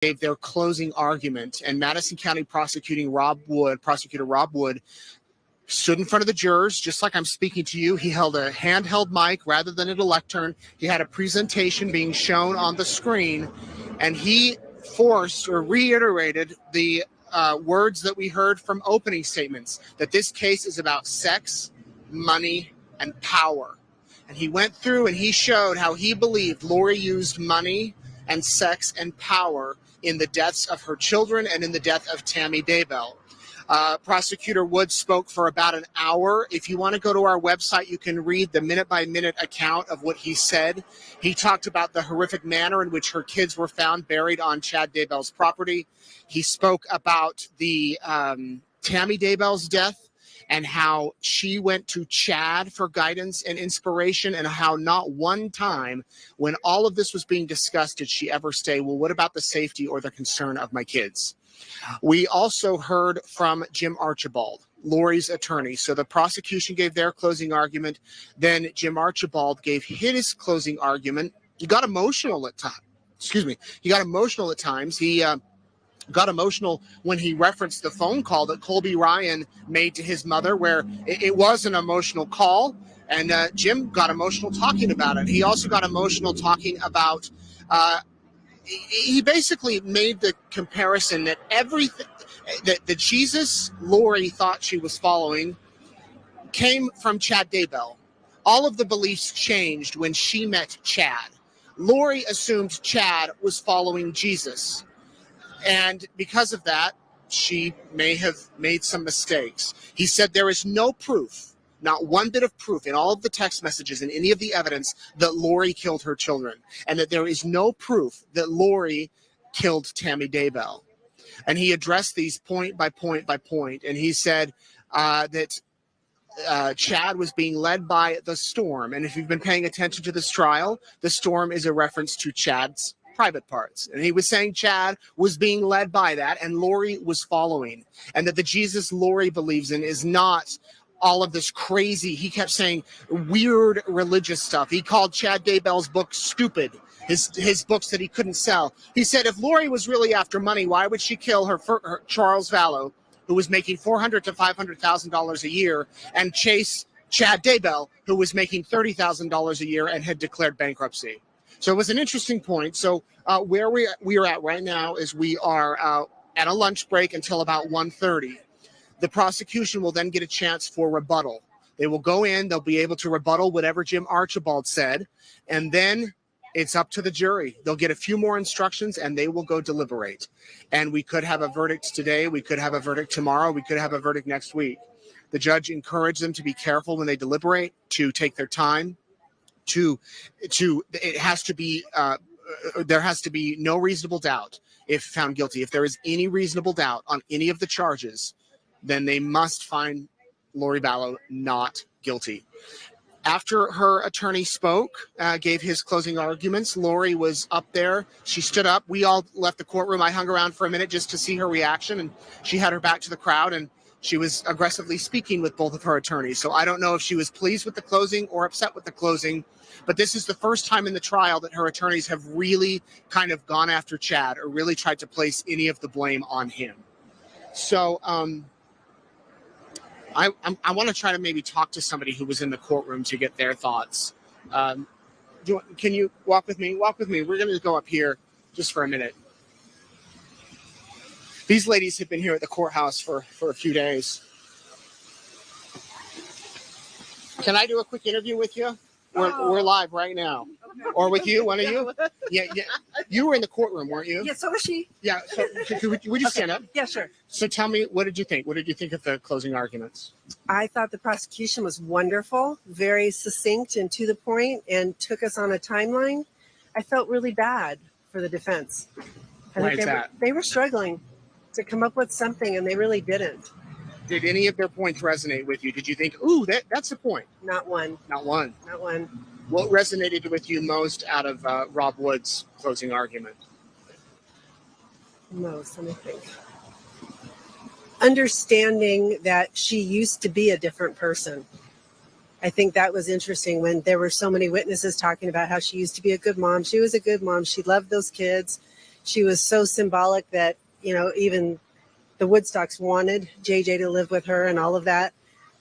gave their closing argument, and Madison County Prosecutor Rob Wood, stood in front of the jurors, just like I'm speaking to you. He held a handheld mic rather than a lectern. He had a presentation being shown on the screen, and he forced or reiterated the words that we heard from opening statements, that this case is about sex, money, and power. And he went through and he showed how he believed Lori used money and sex and power in the deaths of her children and in the death of Tammy Daybell. Prosecutor Wood spoke for about an hour. If you want to go to our website, you can read the minute-by-minute account of what he said. He talked about the horrific manner in which her kids were found buried on Chad Daybell's property. He spoke about the Tammy Daybell's death and how she went to Chad for guidance and inspiration, and how not one time when all of this was being discussed did she ever say, well, what about the safety or the concern of my kids? We also heard from Jim Archibald, Lori's attorney. So the prosecution gave their closing argument. Then Jim Archibald gave his closing argument. He got emotional at times. He got emotional at times. He got emotional when he referenced the phone call that Colby Ryan made to his mother, where it was an emotional call. And Jim got emotional talking about it. He also got emotional talking about he basically made the comparison that everything that the Jesus Lori thought she was following came from Chad Daybell. All of the beliefs changed when she met Chad. Lori assumed Chad was following Jesus. And because of that, she may have made some mistakes. He said there is no proof, not one bit of proof in all of the text messages and any of the evidence that Lori killed her children, and that there is no proof that Lori killed Tammy Daybell. And he addressed these point by point by point. And he said that Chad was being led by the storm. And if you've been paying attention to this trial, the storm is a reference to Chad's private parts. And he was saying Chad was being led by that and Lori was following. And that the Jesus Lori believes in is not all of this crazy, he kept saying, weird religious stuff. He called Chad Daybell's book stupid, his books that he couldn't sell. He said if Lori was really after money, why would she kill her Charles Vallow, who was making $400,000 to $500,000 a year, and chase Chad Daybell, who was making $30,000 a year and had declared bankruptcy? So it was an interesting point. So where we are at right now is we are at a lunch break until about 1:30. The prosecution will then get a chance for rebuttal. They will go in, they'll be able to rebuttal whatever Jim Archibald said, and then it's up to the jury. They'll get a few more instructions and they will go deliberate. And we could have a verdict today, we could have a verdict tomorrow, we could have a verdict next week. The judge encouraged them to be careful when they deliberate, to take their time, it has to be, there has to be no reasonable doubt if found guilty. If there is any reasonable doubt on any of the charges, then they must find Lori Vallow not guilty. After her attorney spoke, gave his closing arguments, Lori was up there. She stood up. We all left the courtroom. I hung around for a minute just to see her reaction, and she had her back to the crowd, and she was aggressively speaking with both of her attorneys. So I don't know if she was pleased with the closing or upset with the closing, but this is the first time in the trial that her attorneys have really kind of gone after Chad or really tried to place any of the blame on him. So, I want to try to maybe talk to somebody who was in the courtroom to get their thoughts. Can you walk with me? Walk with me. We're going to go up here just for a minute. These ladies have been here at the courthouse for a few days. Can I do a quick interview with you? We're live right now. Okay. Or with you, one of you? Yeah. You were in the courtroom, weren't you? Yeah, so was she. Yeah, so would you stand up? Yeah, sure. So tell me, what did you think? What did you think of the closing arguments? I thought the prosecution was wonderful, very succinct and to the point, and took us on a timeline. I felt really bad for the defense. Why is that? They were struggling to come up with something, and they really didn't. Did any of their points resonate with you? Did you think, ooh, that's a point? Not one. Not one? Not one. What resonated with you most out of Rob Wood's closing argument? Most, let me think. Understanding that she used to be a different person. I think that was interesting when there were so many witnesses talking about how she used to be a good mom. She was a good mom. She loved those kids. She was so symbolic that, even the Woodstocks wanted JJ to live with her and all of that,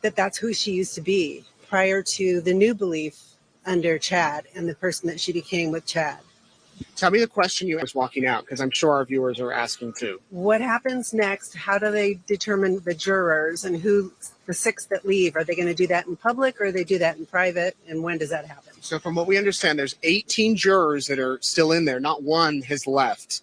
that's who she used to be prior to the new belief under Chad and the person that she became with Chad. Tell me the question you was walking out, because I'm sure our viewers are asking too. What happens next? How do they determine the jurors and who the 6 that leave? Are they going to do that in public or they do that in private? And when does that happen? So from what we understand, there's 18 jurors that are still in there. Not one has left.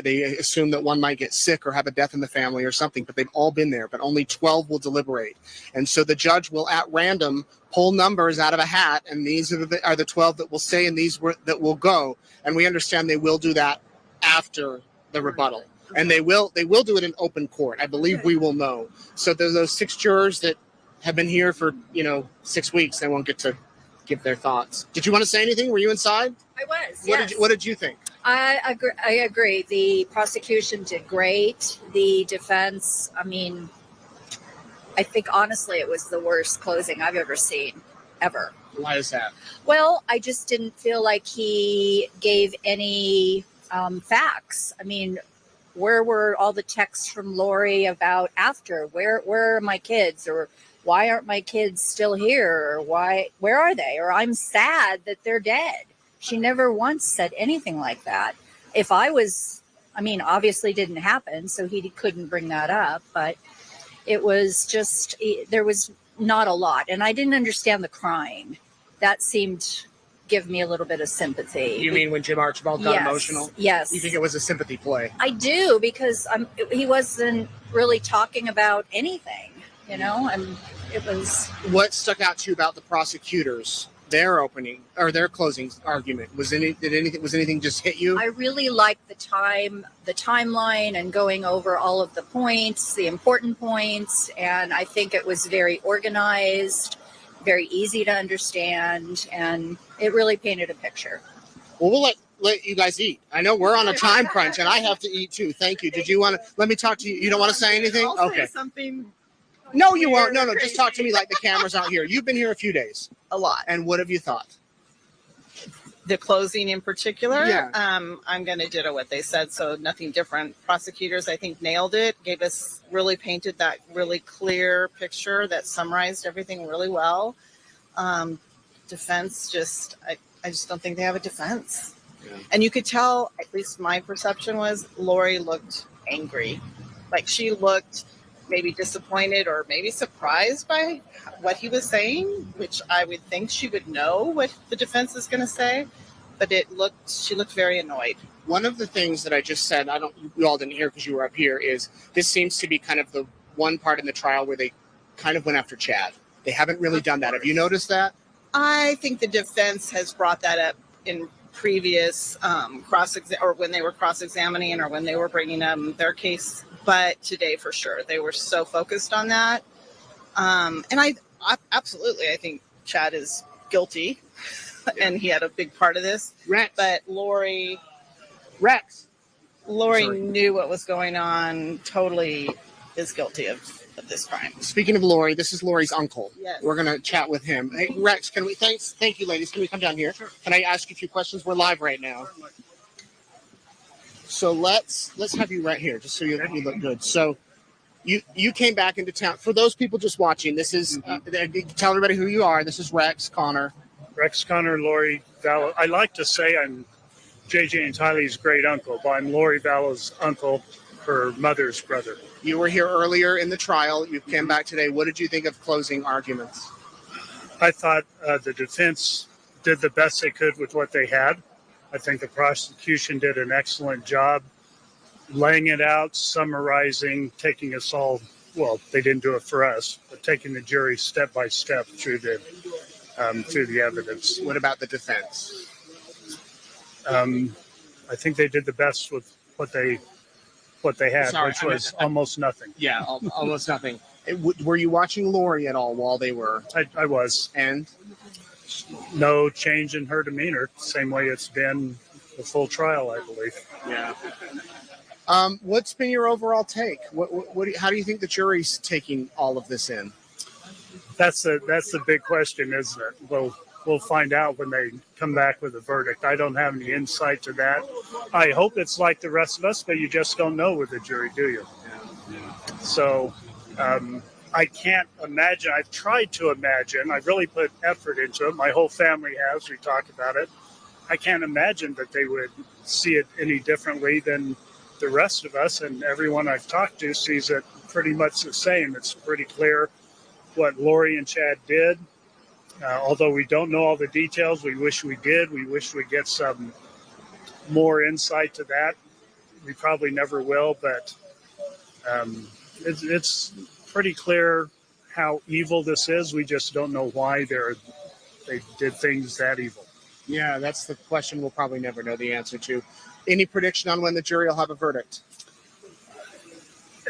They assume that one might get sick or have a death in the family or something, but they've all been there. But only 12 will deliberate. And so the judge will, at random, pull numbers out of a hat, and these are the 12 that will stay and these that will go. And we understand they will do that after the rebuttal. And they will do it in open court. I believe we will know. So there's those 6 jurors that have been here for 6 weeks. They won't get to give their thoughts. Did you want to say anything? Were you inside? I was. What did you think? I agree. The prosecution did great. The defense, I think honestly it was the worst closing I've ever seen, ever. Why is that? Well, I just didn't feel like he gave any facts. Where were all the texts from Lori about after? Where are my kids? Or why aren't my kids still here? Or where are they? Or I'm sad that they're dead. She never once said anything like that. If I was, obviously didn't happen, so he couldn't bring that up, but it was just, there was not a lot. And I didn't understand the crying. That seemed give me a little bit of sympathy. You mean when Jim Archibald got emotional? Yes. You think it was a sympathy play? I do, because he wasn't really talking about anything, it was. What stuck out to you about the prosecutors? Their opening or their closing argument was anything just hit you? I really liked the timeline and going over all of the points, the important points, and I think it was very organized, very easy to understand, and it really painted a picture. Well, we'll let you guys eat. I know we're on a time crunch, and I have to eat too. Thank you. Did you want to? Let me talk to you. You don't want to say anything? I'll say something. No, you won't. No. Just talk to me like the camera's out here. You've been here a few days. A lot. And what have you thought? The closing in particular, Yeah. I'm going to ditto what they said, so nothing different. Prosecutors, I think, nailed it, painted that really clear picture that summarized everything really well. Defense, I just don't think they have a defense. Yeah. And you could tell, at least my perception was, Lori looked angry. Like she looked maybe disappointed or maybe surprised by what he was saying, which I would think she would know what the defense is going to say, but she looked very annoyed. One of the things that I just said, you all didn't hear because you were up here, is this seems to be kind of the one part in the trial where they kind of went after Chad. They haven't really done that. Have you noticed that? I think the defense has brought that up in previous or when they were cross-examining or when they were bringing their case. But today, for sure, they were so focused on that. And I absolutely, I think Chad is guilty, and he had a big part of this. Rex. But Lori Sorry. knew what was going on, totally is guilty of this crime. Speaking of Lori, this is Lori's uncle. Yes. We're going to chat with him. Hey, Rex, thank you, ladies. Can we come down here? Sure. Can I ask you a few questions? We're live right now. So let's have you right here, just so you look good. So you came back into town. For those people just watching, this is tell everybody who you are. This is Rex Connor. Rex Connor, Lori Vallow. I like to say I'm JJ and Tylee's great uncle, but I'm Lori Vallow's uncle, her mother's brother. You were here earlier in the trial. You came back today. What did you think of closing arguments? I thought the defense did the best they could with what they had. I think the prosecution did an excellent job laying it out, summarizing, taking us all, well, they didn't do it for us, but taking the jury step by step through the evidence. What about the defense? I think they did the best with what they had, which was almost nothing. Yeah, almost nothing. Were you watching Lori at all while they were? I was. And? No change in her demeanor, same way it's been the full trial, I believe. Yeah. What's been your overall take? How do you think the jury's taking all of this in? That's the big question, isn't it? Well, we'll find out when they come back with a verdict. I don't have any insight to that. I hope it's like the rest of us, but you just don't know with the jury, do you? So I can't imagine. I've tried to imagine. I've really put effort into it. My whole family has. We talked about it. I can't imagine that they would see it any differently than the rest of us. And everyone I've talked to sees it pretty much the same. It's pretty clear what Lori and Chad did. Although we don't know all the details, we wish we did. We wish we'd get some more insight to that. We probably never will, but it's pretty clear how evil this is. We just don't know why they did things that evil. Yeah, that's the question we'll probably never know the answer to. Any prediction on when the jury will have a verdict?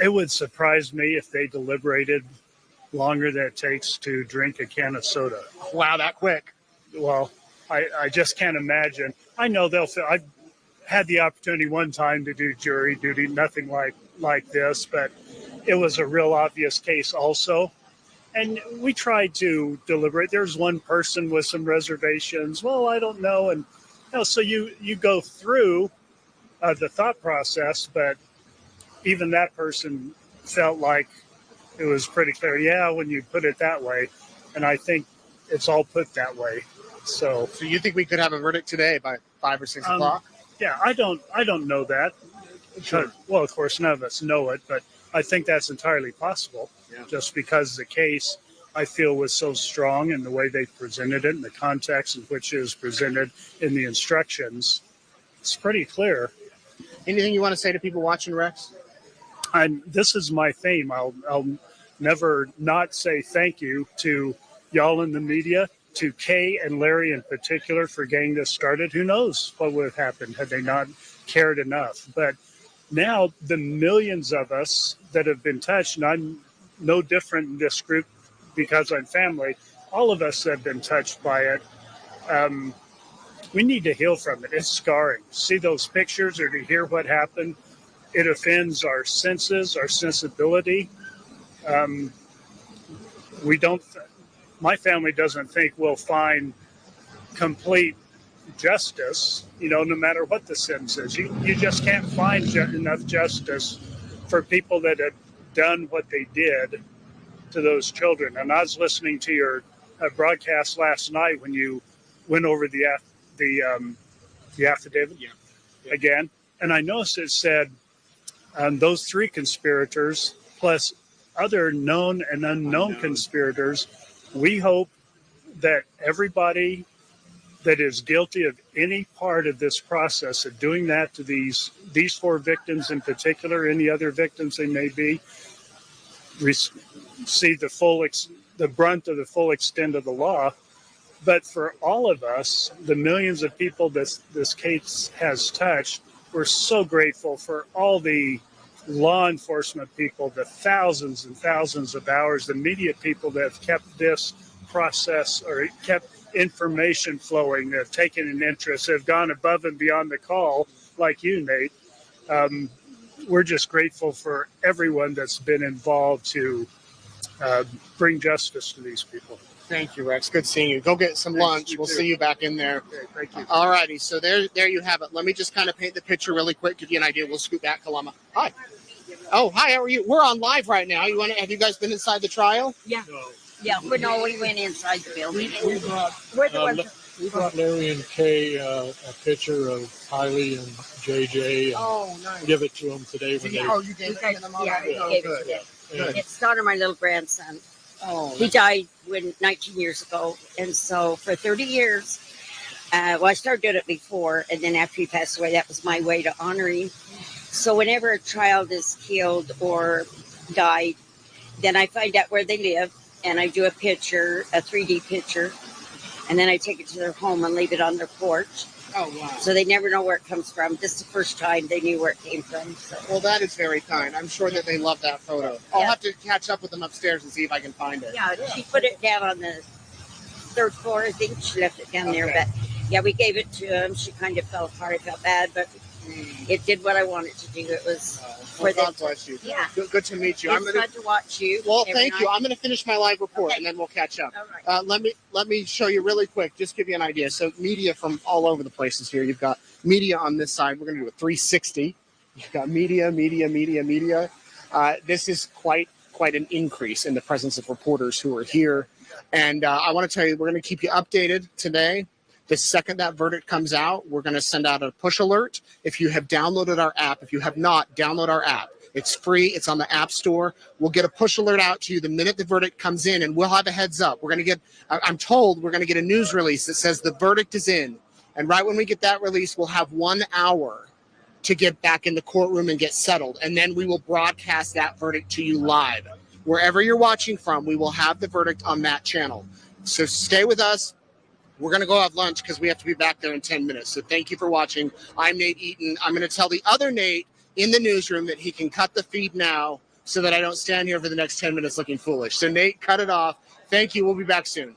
It would surprise me if they deliberated longer than it takes to drink a can of soda. Wow, that quick. Well, I just can't imagine. I know I've had the opportunity one time to do jury duty, nothing like this, but it was a real obvious case also. And we tried to deliberate. There's one person with some reservations. Well, I don't know. And so you go through the thought process, but even that person felt like it was pretty clear. Yeah, when you put it that way. And I think it's all put that way. So you think we could have a verdict today by 5 or 6 o'clock? Yeah, I don't know that. Sure. Well, of course, none of us know it, but I think that's entirely possible. Yeah. Just because the case, I feel, was so strong in the way they presented it and the context in which it was presented in the instructions. It's pretty clear. Anything you want to say to people watching, Rex? This is my theme. I'll never not say thank you to y'all in the media, to Kay and Larry in particular for getting this started. Who knows what would have happened had they not cared enough. But now the millions of us that have been touched, and I'm no different in this group because I'm family, all of us have been touched by it. We need to heal from it. It's scarring. See those pictures or to hear what happened, it offends our senses, our sensibility. My family doesn't think we'll find complete justice, no matter what the sentence is. You just can't find enough justice for people that have done what they did to those children. And I was listening to your broadcast last night when you went over the affidavit again, and I noticed it said those 3 conspirators plus other known and unknown conspirators. We hope that everybody that is guilty of any part of this process of doing that to these 4 victims in particular, any other victims they may be, receive the brunt of the full extent of the law. But for all of us, the millions of people this case has touched, we're so grateful for all the law enforcement people, the thousands and thousands of hours, the media people that have kept this process or kept information flowing, that have taken an interest, that have gone above and beyond the call, like you, Nate. We're just grateful for everyone that's been involved to bring justice to these people. Thank you, Rex. Good seeing you. Go get some lunch. We'll see you back in there. Okay, thank you. All righty. So there you have it. Let me just kind of paint the picture really quick, give you an idea. We'll scoot back, Kalama. Hi. Oh, hi. How are you? We're on live right now. Have you guys been inside the trial? Yeah. No. Yeah, we went inside the building. We brought Larry and Kay a picture of Kylie and JJ and Nice. give it to them today when they. You gave it to them all? Yeah, we gave it to them. It's daughter, my little grandson. Oh, He died 19 years ago, and so for 30 years, I started doing it before, and then after he passed away, that was my way to honor him. So whenever a child is killed or died, then I find out where they live, and I do a picture, a 3D picture, and then I take it to their home and leave it on their porch. oh, wow. So they never know where it comes from. This is the first time they knew where it came from. So. Well, that is very kind. I'm sure that they love that photo. I'll have to catch up with them upstairs and see if I can find it. Yeah, she put it down on the 3rd floor. I think she left it down there. Okay. But yeah, we gave it to him. She kind of fell apart. I felt bad, but It did what I wanted to do. It was Well, for God the, bless you. yeah. Good to meet you. It's fun to watch you. Well, every thank you. night. I'm going to finish my live report Okay. and then we'll catch up. All right. Let me show you really quick, just give you an idea. So media from all over the places here. You've got media on this side. We're going to do a 360. You've got media. This is quite an increase in the presence of reporters who are here. And I want to tell you, we're going to keep you updated today. The second that verdict comes out, we're going to send out a push alert. If you have downloaded our app, if you have not, download our app. It's free. It's on the App Store. We'll get a push alert out to you the minute the verdict comes in, and we'll have a heads up. We're going to get, I'm told we're going to get a news release that says the verdict is in. And right when we get that release, we'll have 1 hour to get back in the courtroom and get settled. And then we will broadcast that verdict to you live. Wherever you're watching from, we will have the verdict on that channel. So stay with us. We're going to go have lunch because we have to be back there in 10 minutes. So thank you for watching. I'm Nate Eaton. I'm going to tell the other Nate in the newsroom that he can cut the feed now so that I don't stand here for the next 10 minutes looking foolish. So Nate, cut it off. Thank you. We'll be back soon.